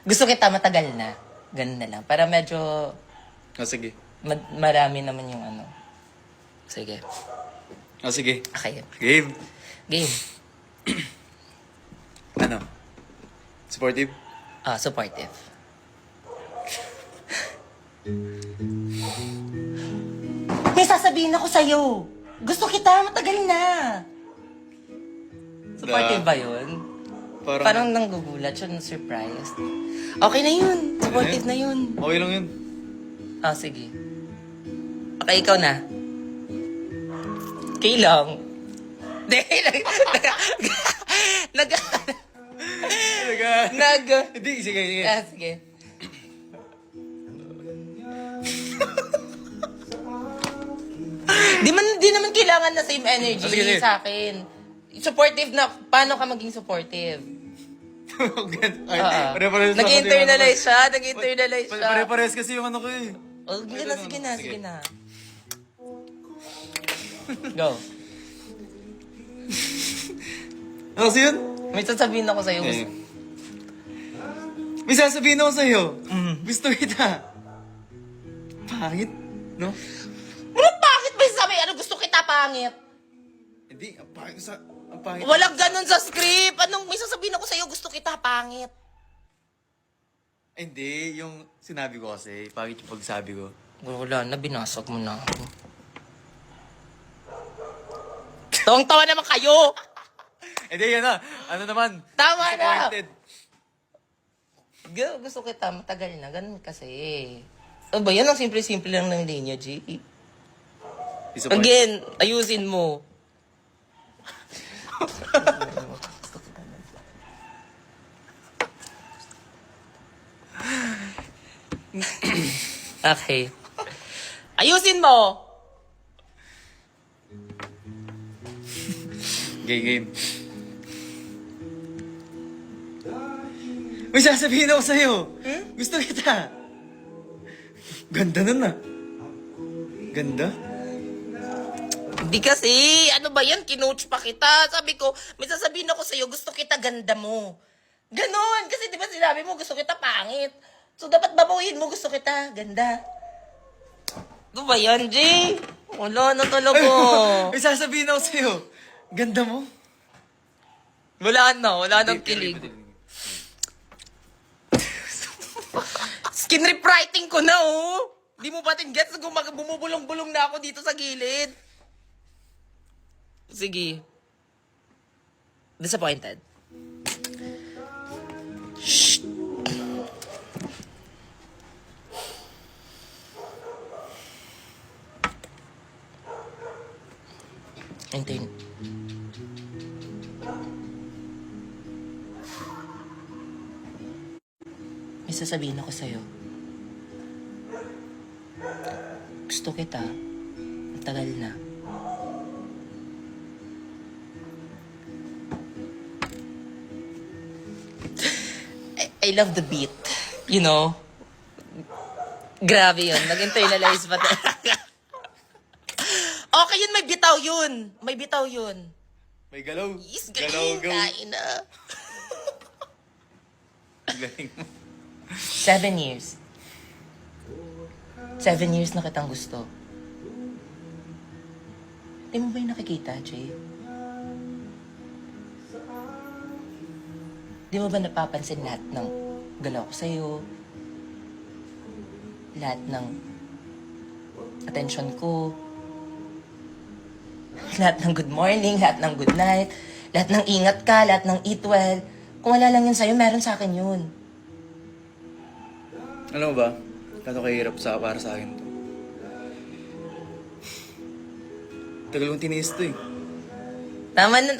Gusto kita matagal na. Ganun na lang. Para medyo Sige. marami naman yung ano. Sige. Sige. Okay. Game. Game. Ano? Supportive? Supportive. May sasabihin ako sa'yo. Gusto kita matagal na. Supportive ba yun? Parang nanggugulat siya, surprised. Okay na yun. Supportive na yun. Okay lang yun. Sige. Okay, ikaw na. Okay lang. Hindi, sige. Sige. Di naman kailangan na same energy Sige. sa akin. Supportive na, paano ka maging supportive? Nag-internalize siya. Pare-pares kasi yung ano ko eh. Sige na. Go. Ano kasi yun? May sasabihin ako sa'yo. May sasabihin ako sa'yo. Gusto kita. Pangit, no? Ano pangit ba yung sabi? Ano gusto kita pangit? Hindi, ang pangit. Walang ganun sa script. Anong may sasabihin ako sa'yo? Gusto kita pangit. Hindi, yung sinabi ko kasi, pangit yung pagsabi ko. Wala na, binasag mo na ako. Tawang-tawa naman kayo! Hindi, yan na. Ano naman? Tama na! Disappointed. Gusto kita, matagal na. Ganun kasi. Ano ba yan? Ang simple-simple lang ng linya, G. Disappointed. Again, ayusin mo. Okay. Ayusin mo! Game. May sasabihin ako sa'yo. Gusto kita. Ganda nun ah. Ganda? Hindi kasi, ano ba yan? Kinoach pa kita. Sabi ko, may sasabihin ako sa'yo, gusto kita, ganda mo. Ganon. Kasi di ba sinabi mo, gusto kita, pangit. So, dapat babawiin mo, gusto kita, ganda. Ano ba yan, G? Wala na talaga. May sasabihin ako sa'yo. Ganda mo. Wala nang kilig. Skin rewriting ko na, oh. Di mo ba gets? Bumubulong-bulong na ako dito sa gilid. Sige. Disappointed. Shh. Antin. May sasabihin ako sa'yo. Gusto kita. Matagal na. I love the beat. You know? Grabe yun. Nag-internalize pa talaga. Okay yun, may bitaw yun. May bitaw yun. May galaw. Is Galaw, go. kain na. Galing mo. 7 years. 7 years na kitang gusto. Di mo ba yung nakikita, Jay? Di mo ba napapansin lahat ng galaw ko sa'yo? Lahat ng attention ko? Lahat ng good morning, lahat ng good night, lahat ng ingat ka, lahat ng eat well. Kung wala lang yun sa'yo, meron sa akin yun. Alam mo ba? Kano kahirap para sa akin to. Tagal kong tiniis to eh. Tama na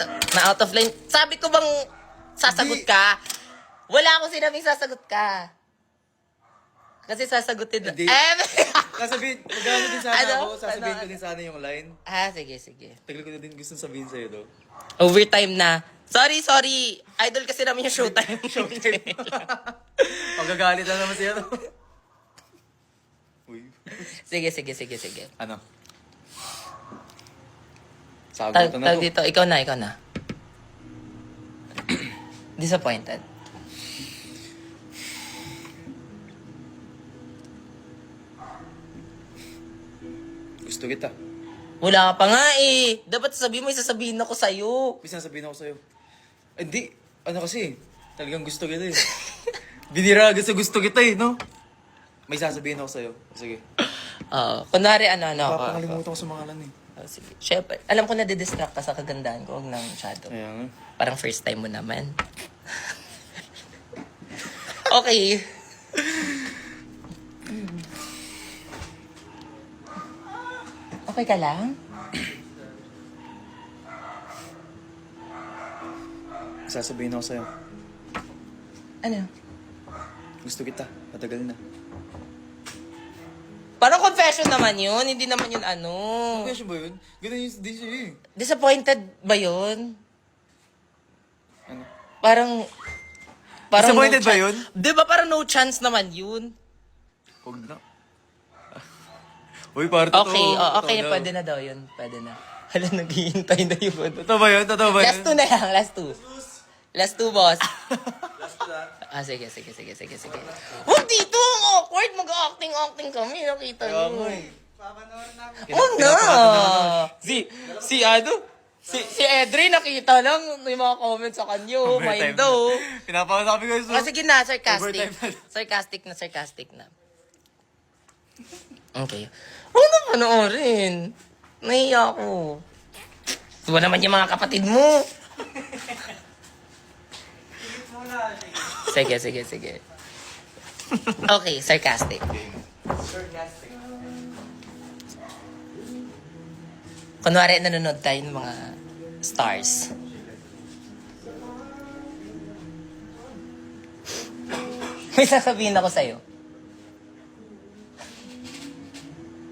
out of line. Sabi ko bang sasagot ka? Wala akong sinabing sasagot ka. Kasi sasagutin na. Hindi. Sasabihin, magano din sana Ano? ako, sasabihin Ano? ko din sana yung line. Sige. Tagal ko na din gusto sabihin sa'yo to. Overtime na. Sorry. Idol kasi namin yung showtime. Pagagalit na naman siya to. Uy. Sige. Ano? Sagot na to. Dito, ikaw na. Disappointed. Gusto kita. Wala pa nga eh. Dapat sabihin mo, isasabihin ako sa'yo. May sasabihin ako sa'yo. Hindi. Ano kasi, talagang gusto kita eh. Binira gusto kita eh, no? May sasabihin ako sa'yo. Sige. Kunwari ano. Papakalimutan ko sa mga eh. Sige. Syempre, alam ko na didistract ka sa kagandahan ko. Huwag nang masyado. Kaya nga. Parang first time mo naman. Okay. Okay ka lang? Sasabihin ako sa'yo. Ano? Gusto kita. Matagal na. Parang confession naman yun. Hindi naman yun ano. Question ba yun? Ganun yung di siya eh. Disappointed ba yun? Ano? Parang Disappointed no ba chan- yun? Di ba parang no chance naman yun? Huwag na. Uy, parang totoo. Okay, okay, Totoo pwede na daw yun. Pwede na. Hala, naghihintay na yun. Totoo ba yun? Totoo ba yun? Last two na lang, last two. Last two, boss. Sige. Huwag dito, ang awkward. Mag-acting kami, nakita Kaya niyo. nga eh. Oh na! ano? Si Edre, nakita lang yung mga comments sa kanyo. Mind daw. Pinapakasabi ko yung Sige na, sarcastic. Overtime Sarcastic na. Okay. Huwag na panoorin. Nahiya ako. Diba naman yung mga kapatid mo? Sige. Okay, sarcastic. Kunwari, nanonood tayo ng mga stars. May sasabihin ako sa'yo.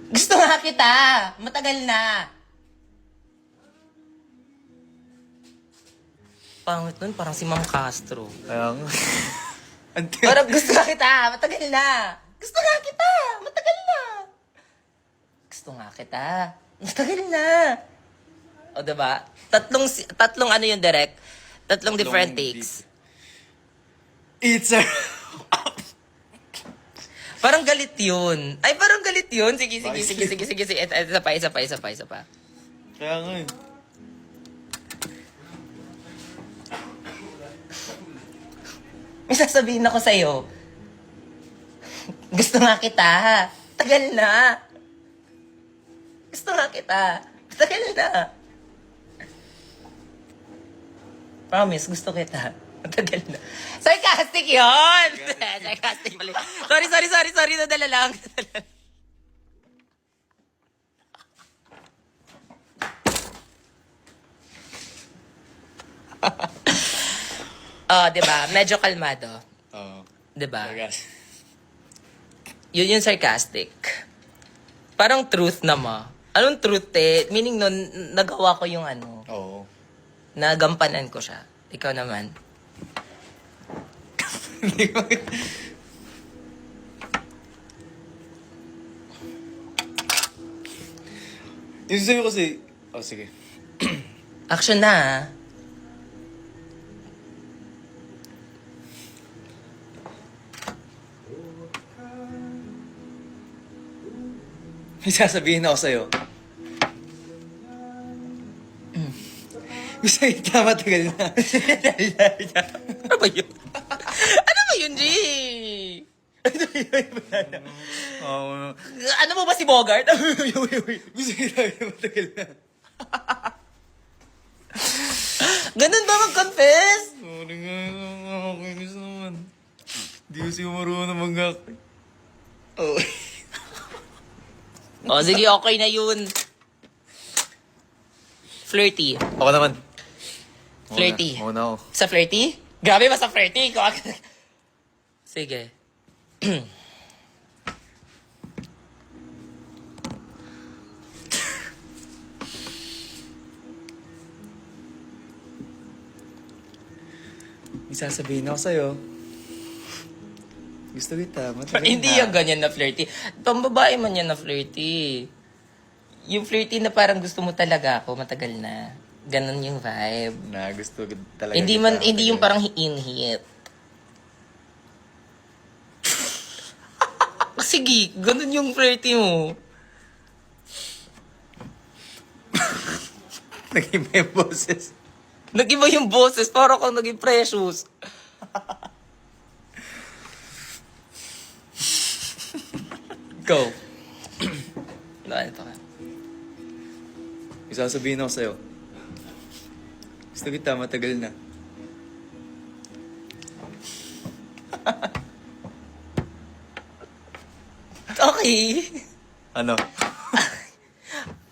Gusto nga kita. Matagal na. Pangit nun, parang si Ma'am Castro. Kaya nga. Parang gusto nga kita. Matagal na. Gusto nga kita. Matagal na. Gusto nga kita. Matagal na. O, diba? Tatlong ano yung direct? Tatlong different takes. It's a... Parang galit yun. Ay, parang galit yun. Sige. Isa pa. Kaya nga eh. May sasabihin ako sa'yo. Gusto nga kita. Tagal na. Gusto nga kita. Tagal na. Promise, gusto kita. Tagal na. Sarcastic yun! Sarcastic pala. Sorry. Nadala lang. Diba? Medyo kalmado. Oo. Diba? Talaga. Yun yung sarcastic. Parang truth naman. Anong truth eh? Meaning nun, nagawa ko yung ano. Oo. Nagampanan ko siya. Ikaw naman. Yung sa'yo kasi... Oh, sige. Action na ah. May sasabihin ako sa'yo. Gusto kita matagal na. Ano ba yun? Ano ba yun, G? Oo. Ano mo ba si Bogart? Gusto kita matagal na. Ganun ba mag-confess? Sorry nga, nakakainis naman. Di ko siya marunong mag-act. Oh. O, sige, okay na yun. Flirty. Ako naman. Flirty. Oo na ako. Sa flirty? Grabe ba sa flirty? Sige. May sasabihin ako sa'yo. Gusto kita, matagal na. Hindi yung ganyan na flirty. Pambabae man yan na flirty. Yung flirty na parang gusto mo talaga ako, matagal na. Ganon yung vibe. Na gusto ko talaga Hindi yung parang in-hit. Sige, ganon yung flirty mo. Nag-iba yung boses. Nag-iba yung boses, parang kang naging precious. Go. Ito ka. May sasabihin ako sa'yo. Gusto kita, matagal na. Okay. Ano?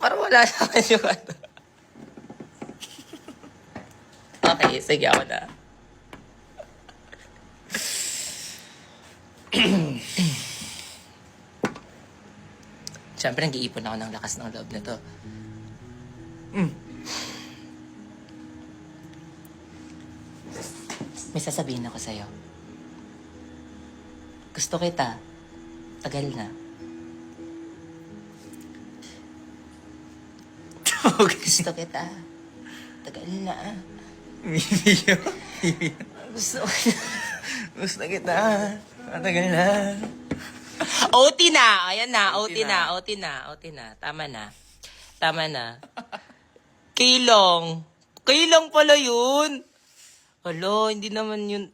Parang wala naman yung ano. Okay, sige ako na. Siyempre, nag-iipon ako ng lakas ng loob nito. May sasabihin ako sa'yo. Gusto kita. Tagal na. Gusto kita. Tagal na. Mimiyo. Gusto Gusto kita. Matagal na. OT na. Ayan na. OT OT na. OT na. OT na. Tama na. Tama na. Kailong. Kailong pala yun. Hala, hindi naman yun.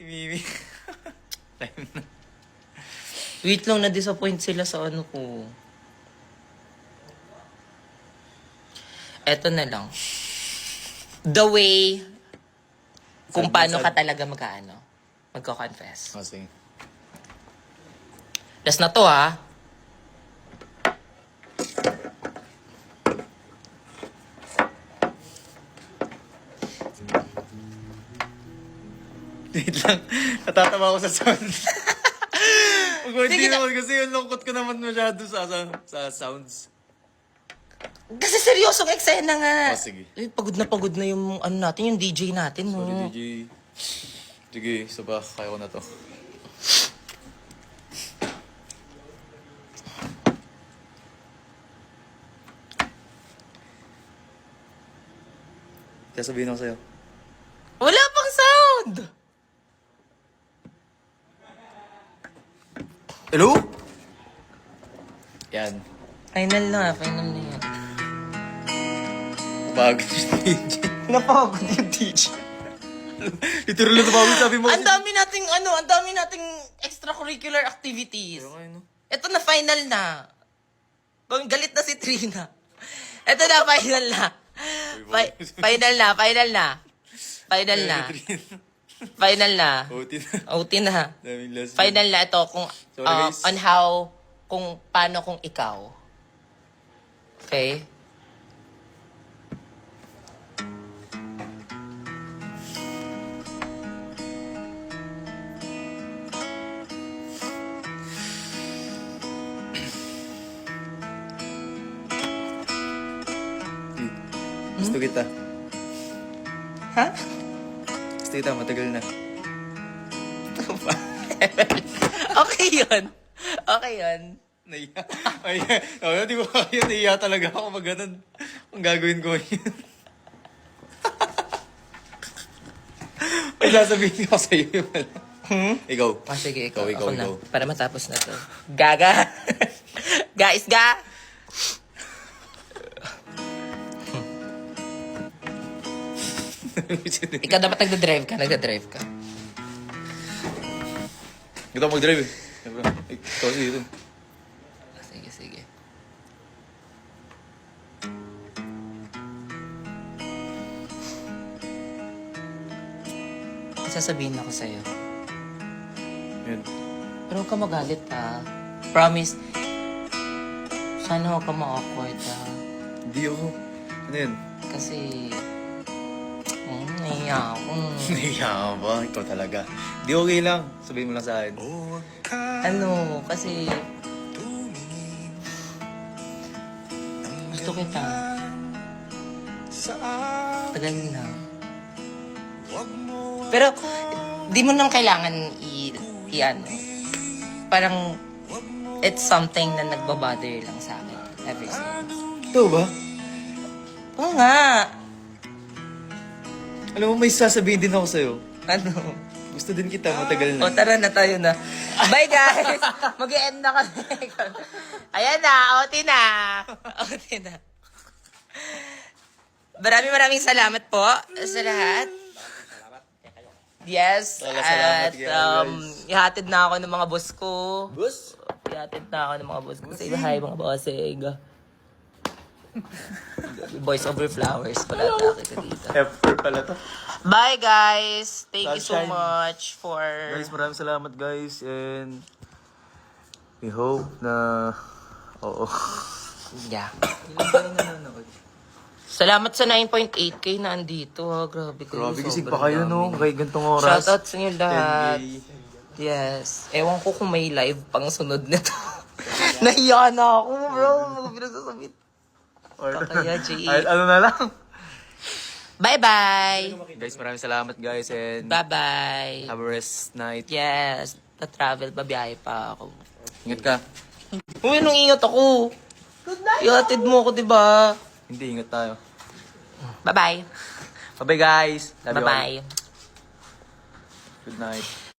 Mimi. Time na. Wait lang, na-disappoint sila sa ano ko. Eto na lang. The way kung paano ka talaga mag-ano. Magko-confess. Oh, sige. Last na to, ha? Wait lang. Natatawa ko sa sound. Pag hindi Sige na. naman kasi yung lungkot ko naman masyado sa sounds. Kasi seryosong eksena nga. Oh, sige. Pagod na yung ano natin, yung DJ natin. Sorry, No? DJ. Sige, sabah. Kaya ko na to. Kaya sabihin ako sa'yo. Wala pang sound! Hello? Yan. Final na yan. Pagod yung DJ. Napagod yung DJ. Literal na tumawag sabi mo. Ang dami nating extracurricular activities. Ayun nga, no? Ito na final na. Kung galit na si Trina. Ito na, final na. Final na. Final na. OT na. OT na. Daming last Final na ito kung Sorry, guys. on how, kung paano kung ikaw. Okay? Gusto kita. Ha? Gusto kita, matagal na. Okay yun. Okay yun. Naiya. Ay, di ba kaya naiya talaga ako pag ganun. Ang gagawin ko yun. May sasabihin ko sa'yo yun. Ikaw. Sige, ikaw. Ikaw. Ako na. Para matapos na to. Gaga. Guys, ga. Ikaw dapat nagda-drive ka. Ito mag-drive eh. Ikaw kasi dito. Sige. Sasabihin ako sa'yo. Yun. Pero huwag ka magalit, ha. Promise. Sana huwag ka ma-awkward, ha. Hindi ako. Ano yun? Kasi... Naiya ako. Naiya ka ba? Ikaw talaga. Hindi okay lang. Sabihin mo lang sa akin. Ano, kasi... Gusto kita. Tagal na. Pero, di mo nang kailangan i-ano. Parang, it's something na nagbabother lang sa akin. Ever since. Ito ba? Oo nga. Alam mo, may sasabihin din ako sa'yo. Ano? Gusto din kita, matagal O, na. tara na tayo na. Bye, guys! Mag-e-end na kami. Ayan na, OT na. OT na. Maraming salamat po sa lahat. Yes, Salamat, at guys. ihatid na ako ng mga boss ko. Boss? Ihatid na ako ng mga boss ko. Say hi mga bossing. Boys over flowers pala nakita dito. Effort pala to. Bye guys! Thank you so Sunshine. much for... Guys, maraming salamat guys. And we hope na... Oo. Yeah. Ilan ba yung nanonood? Salamat sa 9.8k na andito. Ha. Grabe kayo. Grabe kasi sobrang pa kayo no. dami. Kay gantong oras. Shoutout sa inyo lahat. 10K. Yes. Ewan ko kung may live pang sunod nito. Nahiya na ako, bro. Pinagsasabi. Kakaya, J.E. Ano na lang. Bye-bye. Guys, maraming salamat guys. And Bye-bye. have a rest night. Yes. Na-travel, babiyahe pa ako. Ingat ka. Uy, nung ingat ako. Ihatid mo ako, diba? Hindi, ingat tayo. Bye-bye. Bye-bye guys. Love you all. Bye-bye. Good night.